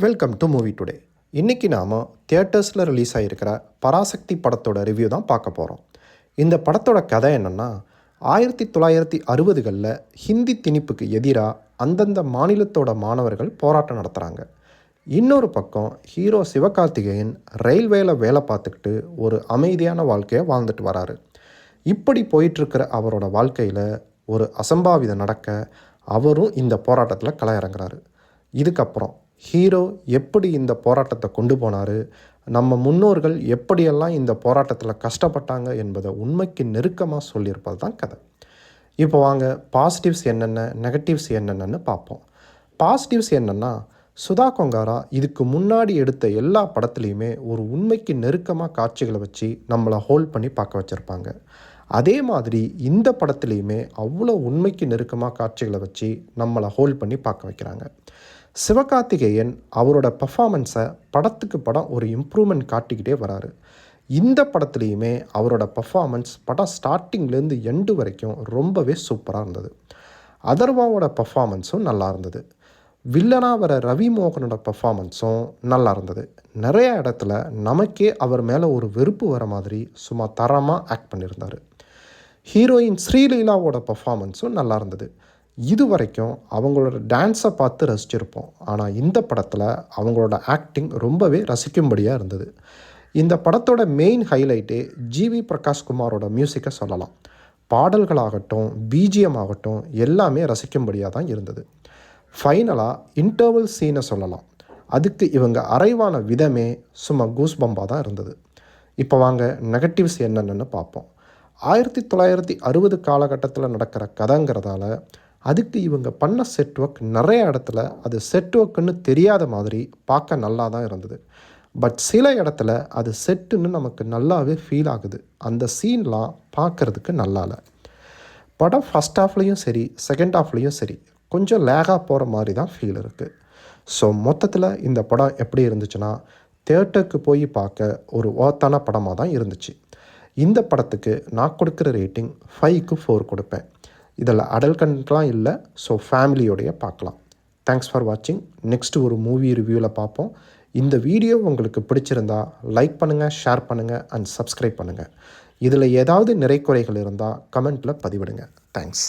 Welcome to movie today. இன்றைக்கி நாம் தியேட்டர்ஸில் release ஆகியிருக்கிற Parasakthi படத்தோட ரிவ்யூ தான் பார்க்க போகிறோம். இந்த படத்தோட கதை என்னென்னா, 1960களில் ஹிந்தி திணிப்புக்கு எதிராக அந்தந்த மாநிலத்தோட மாணவர்கள் போராட்டம் நடத்துகிறாங்க. இன்னொரு பக்கம் ஹீரோ சிவகார்த்திகேயன் ரயில்வேல வேலை பார்த்துக்கிட்டு ஒரு அமைதியான வாழ்க்கையை வாழ்ந்துட்டு வராரு. இப்படி போயிட்டுருக்கிற அவரோட வாழ்க்கையில் ஒரு அசம்பாவிதம் நடக்க அவரும் இந்த போராட்டத்தில் களமிறங்குறாரு. இதுக்கப்புறம் ஹீரோ எப்படி இந்த போராட்டத்தை கொண்டு போனார், நம்ம முன்னோர்கள் எப்படியெல்லாம் இந்த போராட்டத்தில் கஷ்டப்பட்டாங்க என்பதை உண்மைக்கு நெருக்கமாக சொல்லியிருப்பது தான் கதை. இப்போ வாங்க பாசிட்டிவ்ஸ் என்னென்ன, நெகட்டிவ்ஸ் என்னென்னு பார்ப்போம். பாசிட்டிவ்ஸ் என்னென்னா, சுதா கொங்காரா இதுக்கு முன்னாடி எடுத்த எல்லா படத்துலையுமே ஒரு உண்மைக்கு நெருக்கமாக காட்சிகளை வச்சு நம்மளை ஹோல்ட் பண்ணி பார்க்க வச்சுருப்பாங்க. அதே மாதிரி இந்த படத்துலையுமே அவ்வளோ உண்மைக்கு நெருக்கமாக காட்சிகளை வச்சு நம்மளை ஹோல்ட் பண்ணி பார்க்க வைக்கிறாங்க. சிவகார்த்திகேயன் அவரோட பர்ஃபார்மன்ஸை படத்துக்கு படம் ஒரு இம்ப்ரூவ்மெண்ட் காட்டிக்கிட்டே வராரு. இந்த படத்துலேயுமே அவரோட பர்ஃபார்மன்ஸ் படம் ஸ்டார்டிங்லேருந்து எண்டு வரைக்கும் ரொம்பவே சூப்பராக இருந்தது. அதர்வாவோட பர்ஃபார்மன்ஸும் நல்லா இருந்தது. வில்லனாக வர ரவி மோகனோட பர்ஃபார்மன்ஸும் நல்லா இருந்தது. நிறைய இடத்துல நமக்கே அவர் மேலே ஒரு வெறுப்பு வர மாதிரி சும்மா தரமாக ஆக்ட் பண்ணியிருந்தார். ஹீரோயின் ஸ்ரீலீலாவோட பர்ஃபார்மன்ஸும் நல்லா இருந்தது. இது வரைக்கும் அவங்களோட டான்ஸை பார்த்து ரசிச்சிருப்போம். ஆனால் இந்த படத்தில் அவங்களோட ஆக்டிங் ரொம்பவே ரசிக்கும்படியாக இருந்தது. இந்த படத்தோட மெயின் ஹைலைட்டே ஜிவி பிரகாஷ்குமாரோட மியூசிக்கை சொல்லலாம். பாடல்களாகட்டும், பிஜிஎம் ஆகட்டும் எல்லாமே ரசிக்கும்படியாக தான் இருந்தது. ஃபைனலாக இன்டர்வல் சீனை சொல்லலாம். அதுக்கு இவங்க அரைவான விதமே சும்மா கூஸ்பம்பாக தான் இருந்தது. இப்போ வாங்க நெகட்டிவ்ஸ் என்னென்னு பார்ப்போம். 1960 காலகட்டத்தில் நடக்கிற கதைங்கிறதால அதுக்கு இவங்க பண்ண செட் ஒர்க் நிறைய இடத்துல அது செட் ஒர்க்குன்னு தெரியாத மாதிரி பார்க்க நல்லா தான் இருந்தது. பட் சில இடத்துல அது செட்டுன்னு நமக்கு நல்லாவே ஃபீல் ஆகுது. அந்த சீன்லாம் பார்க்குறதுக்கு நல்லா இல்லை. படம் ஃபஸ்ட் ஹாஃப்லேயும் சரி, செகண்ட் ஹாஃப்லேயும் சரி கொஞ்சம் லேகாக போகிற மாதிரி தான் ஃபீல் இருக்குது. ஸோ மொத்தத்தில் இந்த படம் எப்படி இருந்துச்சுன்னா, தியேட்டருக்கு போய் பார்க்க ஒரு ஓத்தான படமாக தான் இருந்துச்சு. இந்த படத்துக்கு நான் கொடுக்குற ரேட்டிங் 5க்கு 4 கொடுப்பேன். இதில் அடல்ட் கண்டென்ட்லாம் இல்லை. ஸோ ஃபேமிலியோடைய பார்க்கலாம். தேங்க்ஸ் ஃபார் வாட்சிங். நெக்ஸ்ட்டு ஒரு மூவி ரிவ்யூவில் பார்ப்போம். இந்த வீடியோ உங்களுக்கு பிடிச்சிருந்தா லைக் பண்ணுங்கள், ஷேர் பண்ணுங்கள் அண்ட் சப்ஸ்கிரைப் பண்ணுங்கள். இதில் ஏதாவது நிறைக்குறைகள் இருந்தால் கமெண்ட்டில் பதிவிடுங்க. தேங்க்ஸ்.